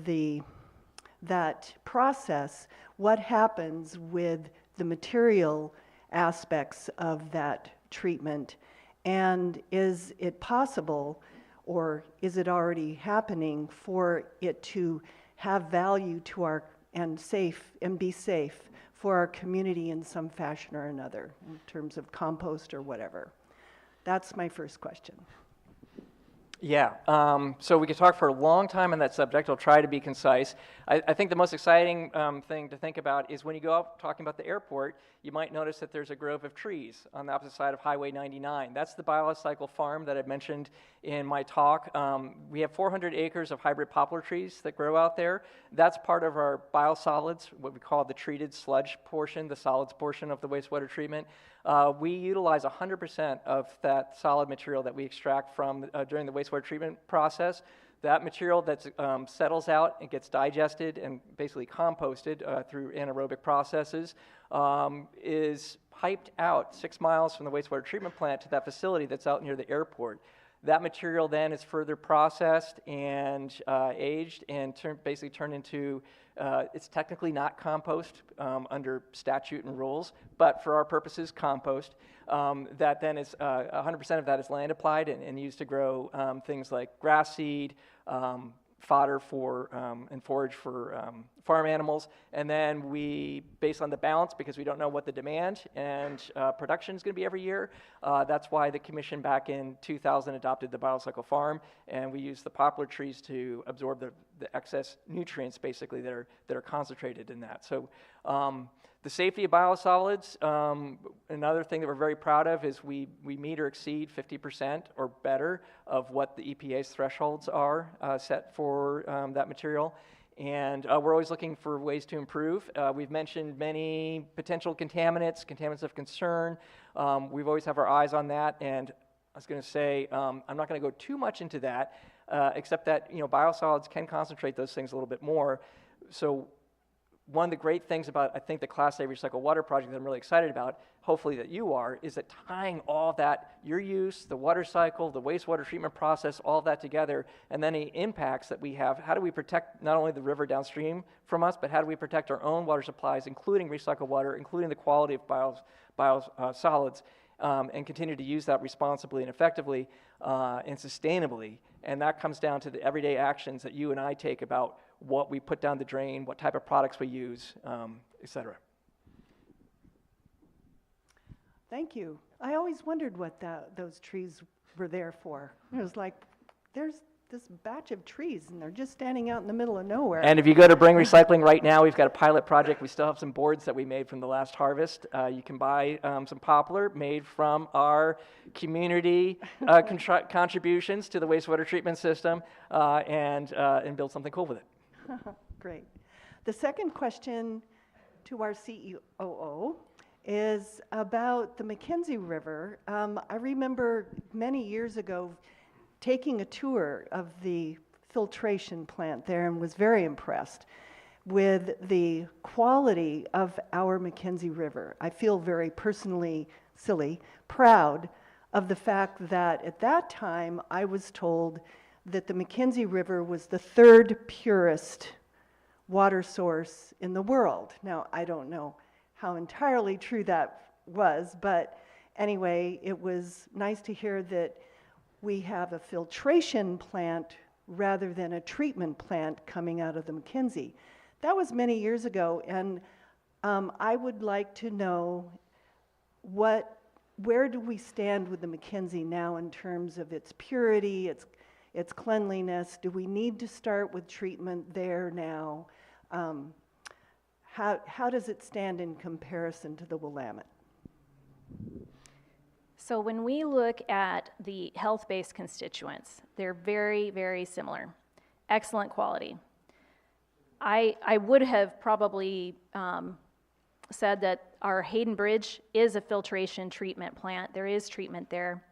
that process. What happens with the material aspects of that treatment? And is it possible, or is it already happening, for it to have value to and be safe for our community in some fashion or another, in terms of compost or whatever? That's my first question. Yeah, so we could talk for a long time on that subject. I'll try to be concise. I think the most exciting thing to think about is when you go out talking about the airport, you might notice that there's a grove of trees on the opposite side of Highway 99. That's the Biocycle farm that I mentioned in my talk. We have 400 acres of hybrid poplar trees that grow out there. That's part of our biosolids, what we call the treated sludge portion, the solids portion of the wastewater treatment. We utilize 100% of that solid material that we extract from during the wastewater treatment process. That material that settles out and gets digested and basically composted through anaerobic processes is piped out 6 miles from the wastewater treatment plant to that facility that's out near the airport. That material then is further processed and aged and basically turned into, it's technically not compost under statute and rules, but for our purposes, compost. That then is, 100% of that is land applied and used to grow things like grass seed, fodder for and forage for farm animals, and then we, based on the balance, because we don't know what the demand and production is going to be every year, that's why the commission back in 2000 adopted the Biocycle farm, and we use the poplar trees to absorb the excess nutrients, basically, that are concentrated in that. So the safety of biosolids, another thing that we're very proud of is we meet or exceed 50% or better of what the EPA's thresholds are set for that material. And we're always looking for ways to improve. We've mentioned many potential contaminants of concern. We've always have our eyes on that. And I was going to say, I'm not going to go too much into that, except that biosolids can concentrate those things a little bit more. So one of the great things about, I think, the Class A recycled water project that I'm really excited about, hopefully that you are, is that tying all that, your use, the water cycle, the wastewater treatment process, all of that together, and then the impacts that we have. How do we protect not only the river downstream from us, but how do we protect our own water supplies, including recycled water, including the quality of biosolids, and continue to use that responsibly and effectively and sustainably. And that comes down to the everyday actions that you and I take about what we put down the drain, what type of products we use, et cetera. Thank you. I always wondered what those trees were there for. It was like, there's this batch of trees, and they're just standing out in the middle of nowhere. And if you go to Bring Recycling right now, we've got a pilot project. We still have some boards that we made from the last harvest. You can buy some poplar made from our community contributions to the wastewater treatment system and build something cool with it. Great. The second question to our COO is about the Mackenzie River. I remember many years ago taking a tour of the filtration plant there and was very impressed with the quality of our Mackenzie River. I feel very personally proud of the fact that at that time I was told that the Mackenzie River was the third purest water source in the world. Now, I don't know how entirely true that was, but anyway, it was nice to hear that we have a filtration plant rather than a treatment plant coming out of the Mackenzie. That was many years ago, and I would like to know where do we stand with the Mackenzie now in terms of its purity, its cleanliness? Do we need to start with treatment there now? How does it stand in comparison to the Willamette? So when we look at the health-based constituents, they're very, very similar. Excellent quality. I would have probably said that our Hayden Bridge is a filtration treatment plant. There is treatment there.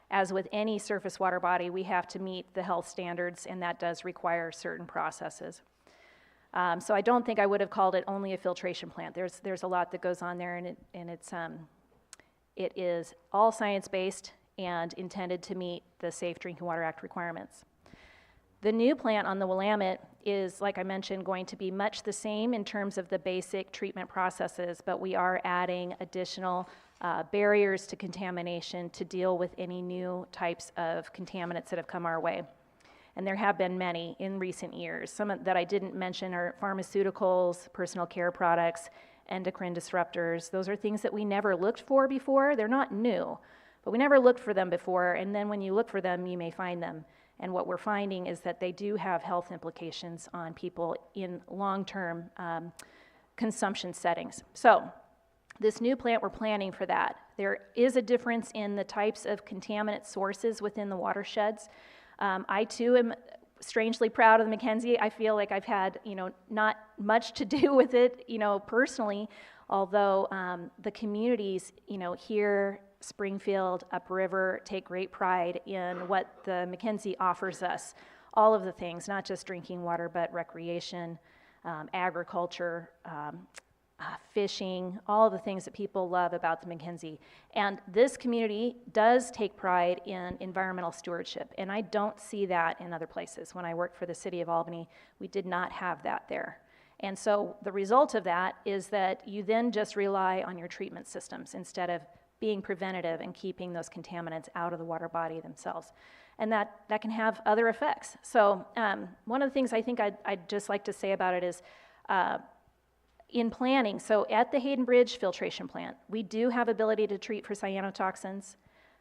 As with any surface water body, we have to meet the health standards, and that does require certain processes. So I don't think I would have called it only a filtration plant. There's a lot that goes on there, and it is all science-based and intended to meet the Safe Drinking Water Act requirements. The new plant on the Willamette is, like I mentioned, going to be much the same in terms of the basic treatment processes, but we are adding additional barriers to contamination to deal with any new types of contaminants that have come our way. And there have been many in recent years. Some that I didn't mention are pharmaceuticals, personal care products, endocrine disruptors. Those are things that we never looked for before. They're not new, but we never looked for them before, and then when you look for them, you may find them. And what we're finding is that they do have health implications on people in long-term consumption settings. So this new plant, we're planning for that. There is a difference in the types of contaminant sources within the watersheds. I too am strangely proud of the Mackenzie. I feel like I've had, not much to do with it, personally, although the communities, here, Springfield, upriver, take great pride in what the Mackenzie offers us. All of the things, not just drinking water, but recreation, agriculture, fishing, all of the things that people love about the Mackenzie. And this community does take pride in environmental stewardship, and I don't see that in other places. When I worked for the city of Albany, we did not have that there. And so the result of that is that you then just rely on your treatment systems instead of being preventative and keeping those contaminants out of the water body themselves. And that can have other effects. So one of the things I think I'd just like to say about it is, in planning, so at the Hayden Bridge filtration plant, we do have ability to treat for cyanotoxins.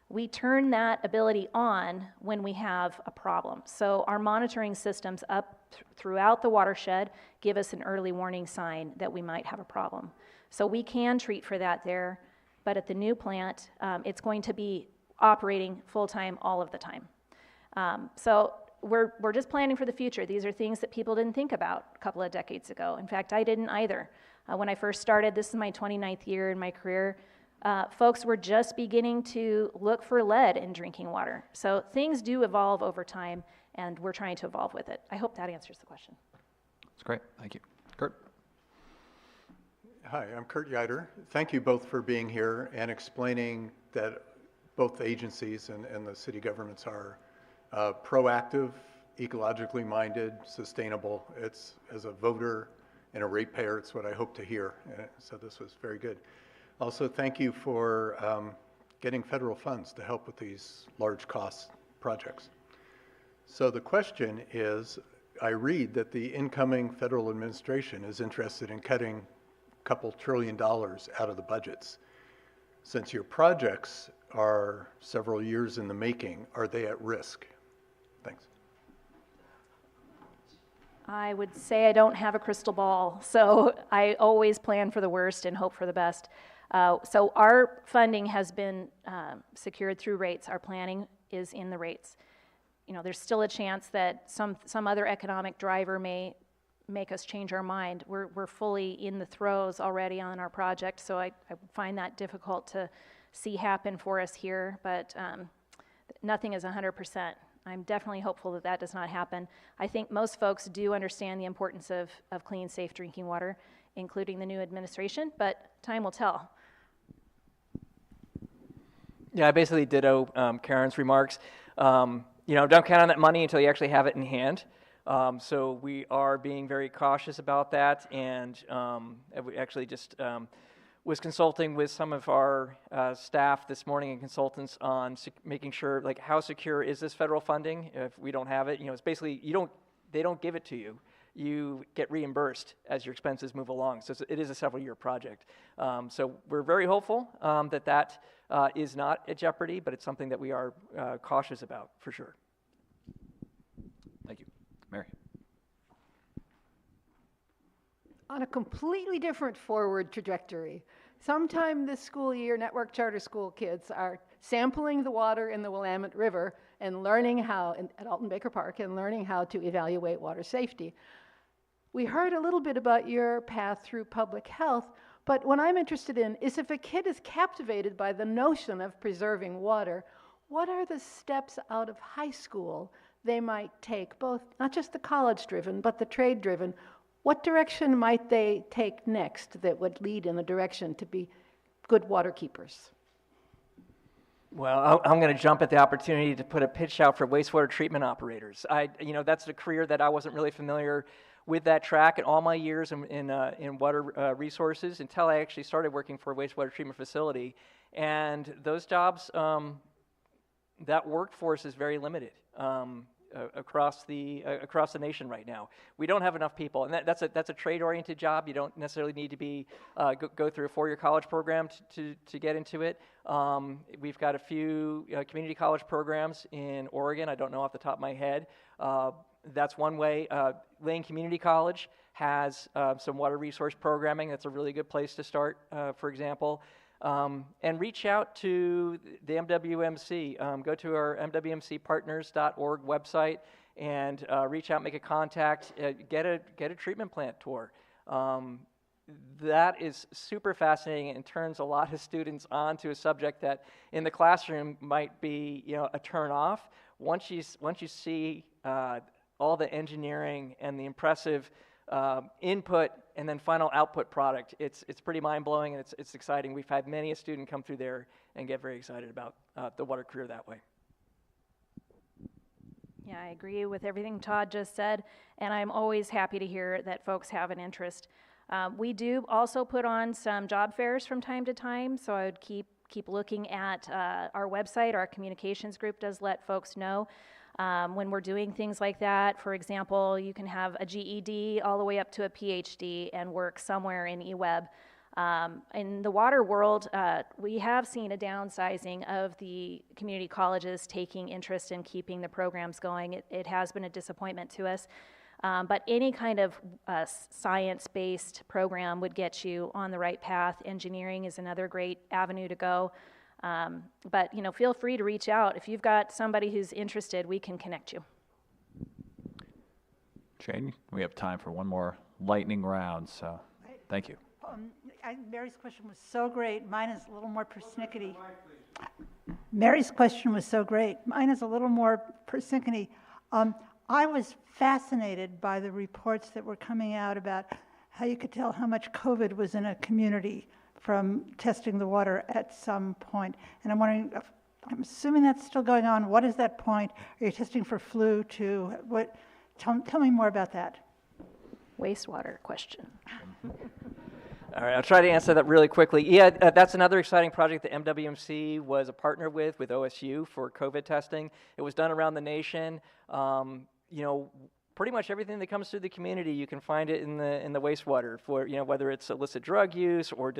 We turn that ability on when we have a problem. So our monitoring systems up throughout the watershed give us an early warning sign that we might have a problem. So we can treat for that there, but at the new plant, it's going to be operating full-time all of the time. So we're just planning for the future. These are things that people didn't think about a couple of decades ago. In fact, I didn't either. When I first started, this is my 29th year in my career, folks were just beginning to look for lead in drinking water. So things do evolve over time, and we're trying to evolve with it. I hope that answers the question. That's great. Thank you. Kurt? Hi, I'm Kurt Yiter. Thank you both for being here and explaining that both agencies and the city governments are proactive, ecologically minded, sustainable. It's, as a voter and a ratepayer, it's what I hope to hear. So this was very good. Also, thank you for getting federal funds to help with these large cost projects. So the question is, I read that the incoming federal administration is interested in cutting a couple $1 trillion out of the budgets. Since your projects are several years in the making, are they at risk? Thanks. I would say I don't have a crystal ball, so I always plan for the worst and hope for the best. So our funding has been secured through rates. Our planning is in the rates. There's still a chance that some other economic driver may make us change our mind. We're fully in the throes already on our project, so I find that difficult to see happen for us here, but nothing is 100%. I'm definitely hopeful that that does not happen. I think most folks do understand the importance of clean, safe drinking water, including the new administration, but time will tell. Yeah, I basically ditto Karen's remarks. Don't count on that money until you actually have it in hand. So we are being very cautious about that, and we actually just was consulting with some of our staff this morning and consultants on making sure, like, how secure is this federal funding if we don't have it. It's basically they don't give it to you. You get reimbursed as your expenses move along. So it is a several-year project. So we're very hopeful that is not at jeopardy, but it's something that we are cautious about for sure. Thank you. Mary? On a completely different forward trajectory, sometime this school year, Network Charter School kids are sampling the water in the Willamette River and learning how, at Alton Baker Park, and learning how to evaluate water safety. We heard a little bit about your path through public health, but what I'm interested in is, if a kid is captivated by the notion of preserving water, what are the steps out of high school they might take, both not just the college-driven, but the trade-driven? What direction might they take next that would lead in the direction to be good water keepers? Well, I'm going to jump at the opportunity to put a pitch out for wastewater treatment operators. That's a career that I wasn't really familiar with that track in all my years in water resources until I actually started working for a wastewater treatment facility. And those jobs, that workforce is very limited. across the nation right now. We don't have enough people, and that's a trade-oriented job. You don't necessarily need to be go through a four-year college program to get into it. We've got a few community college programs in Oregon. I don't know off the top of my head. That's one way. Lane Community College has some water resource programming. That's a really good place to start, for example. And reach out to the MWMC. Go to our MWMCpartners.org website and reach out, make a contact, get a treatment plant tour. That is super fascinating and turns a lot of students on to a subject that in the classroom might be a turn off. Once you see all the engineering and the impressive input and then final output product, it's pretty mind-blowing, and it's exciting. We've had many a student come through there and get very excited about the water career that way. Yeah, I agree with everything Todd just said, and I'm always happy to hear that folks have an interest. We do also put on some job fairs from time to time, so I would keep looking at our website. Our communications group does let folks know when we're doing things like that. For example, you can have a GED all the way up to a PhD and work somewhere in eWeb. In the water world, we have seen a downsizing of the community colleges taking interest in keeping the programs going. It has been a disappointment to us. But any kind of science-based program would get you on the right path. Engineering is another great avenue to go. But feel free to reach out. If you've got somebody who's interested, we can connect you. Jane, we have time for one more lightning round, so thank you. Mary's question was so great. Mine is a little more persnickety. Mary's question was so great. Mine is a little more persnickety. I was fascinated by the reports that were coming out about how you could tell how much COVID was in a community from testing the water at some point. And I'm wondering, I'm assuming that's still going on. What is that point? Are you testing for flu too? Tell me more about that. Wastewater question. All right, I'll try to answer that really quickly. Yeah, that's another exciting project that MWMC was a partner with OSU for COVID testing. It was done around the nation. Pretty much everything that comes through the community, you can find it in the wastewater, for whether it's illicit drug use or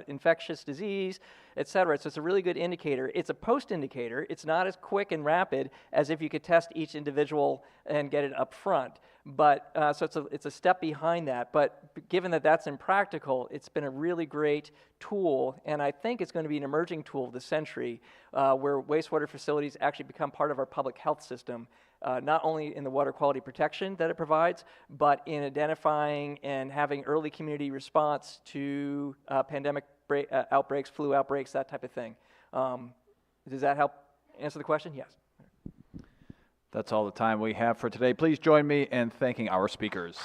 infectious disease, et cetera. So it's a really good indicator. It's a post indicator. It's not as quick and rapid as if you could test each individual and get it up front. But so it's a step behind that. But given that that's impractical, it's been a really great tool, and I think it's going to be an emerging tool of the century, where wastewater facilities actually become part of our public health system. Not only in the water quality protection that it provides, but in identifying and having early community response to pandemic outbreaks, flu outbreaks, that type of thing. Does that help answer the question? Yes. That's all the time we have for today. Please join me in thanking our speakers.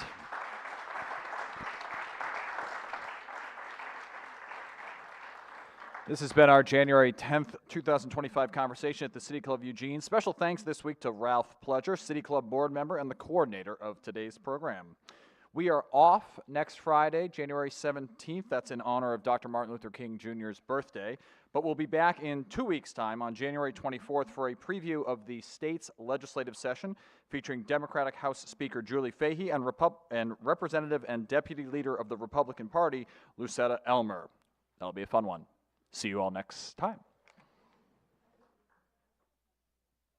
This has been our January 10th, 2025 conversation at the City Club Eugene. Special thanks this week to Ralph Pledger, City Club board member and the coordinator of today's program. We are off next Friday, January 17th. That's in honor of Dr. Martin Luther King Jr.'s birthday. But we'll be back in 2 weeks' time on January 24th for a preview of the state's legislative session featuring Democratic House Speaker Julie Fahey and Representative and Deputy Leader of the Republican Party, Lucetta Elmer. That'll be a fun one. See you all next time.